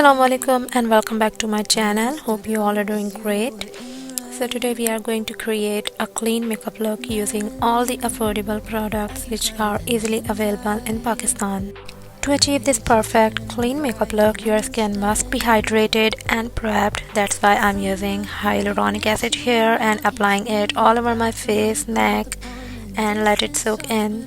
Assalamu alaikum and welcome back to my channel. Hope you all are doing great. So today we are going to create a clean makeup look using all the affordable products which are easily available in Pakistan. To achieve this perfect clean makeup look, your skin must be hydrated and prepped. That's why I'm using hyaluronic acid here and applying it all over my face, neck, and let it soak in.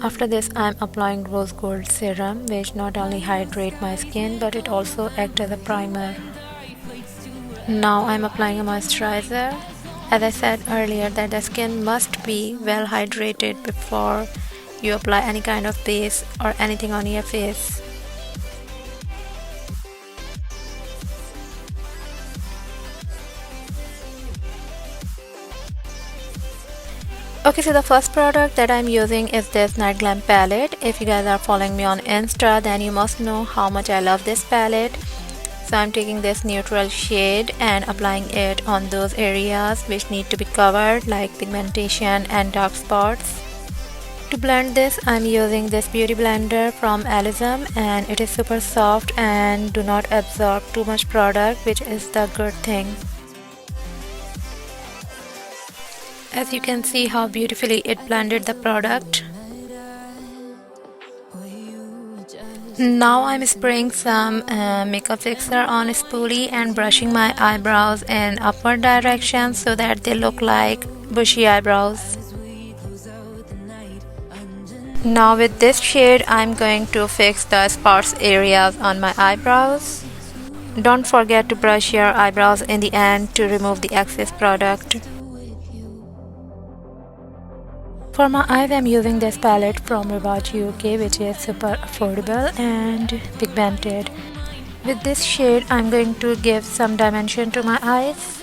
After this, I'm applying rose gold serum, which not only hydrate my skin but it also acts as a primer. Now I'm applying a moisturizer. As I said earlier, that the skin must be well hydrated before you apply any kind of base or anything on your face. Okay, so the first product that I'm using is this Night Glam palette. If you guys are following me on Insta, then you must know how much I love this palette. So I'm taking this neutral shade and applying it on those areas which need to be covered, like pigmentation and dark spots. To blend this, I'm using this beauty blender from Alizum, and it is super soft and do not absorb too much product, which is the good thing. As you can see how beautifully it blended the product. Now I'm spraying some makeup fixer on a spoolie and brushing my eyebrows in upward direction so that they look like bushy eyebrows. Now with this shade, I'm going to fix the sparse areas on my eyebrows. Don't forget to brush your eyebrows in the end to remove the excess product. For my eyes, I'm using this palette from Rewatch UK, which is super affordable and pigmented. With this shade, I'm going to give some dimension to my eyes.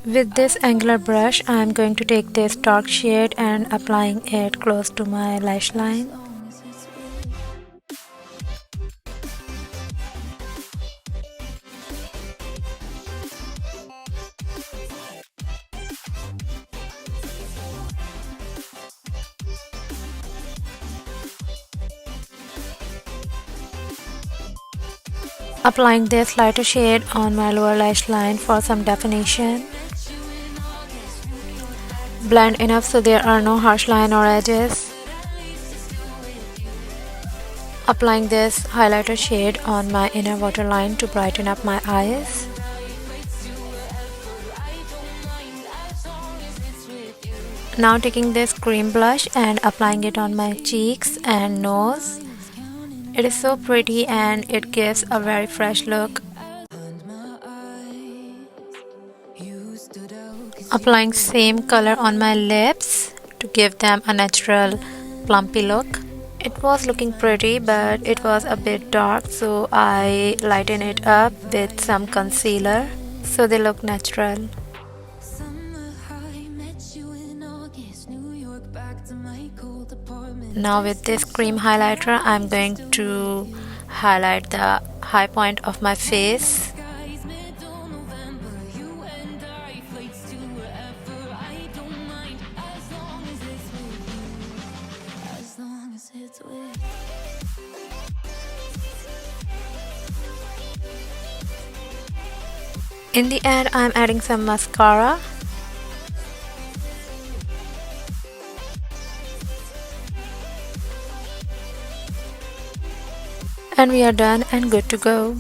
With this angular brush, I'm going to take this dark shade and applying it close to my lash line. Applying this lighter shade on my lower lash line for some definition. Blend enough so there are no harsh lines or edges. Applying this highlighter shade on my inner waterline to brighten up my eyes. Now taking this cream blush and applying it on my cheeks and nose. It is so pretty and it gives a very fresh look. Applying same color on my lips to give them a natural plumpy look. It was looking pretty but it was a bit dark, so I lighten it up with some concealer so they look natural. Now with this cream highlighter, I'm going to highlight the high point of my face. In the end, I'm adding some mascara. And we are done and good to go.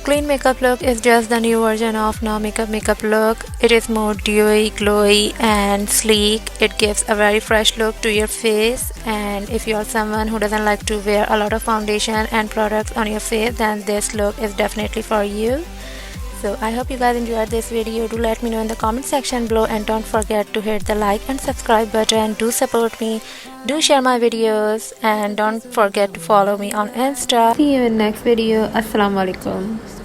Clean makeup look is just the new version of no makeup look. It is more dewy, glowy and sleek. It gives a very fresh look to your face, and if you are someone who doesn't like to wear a lot of foundation and products on your face, then this look is definitely for you. So I hope you guys enjoyed this video. Do let me know in the comment section below, and don't forget to hit the like and subscribe button. Do support me, do share my videos, and don't forget to follow me on Insta. See you in next video. Assalamu alaikum.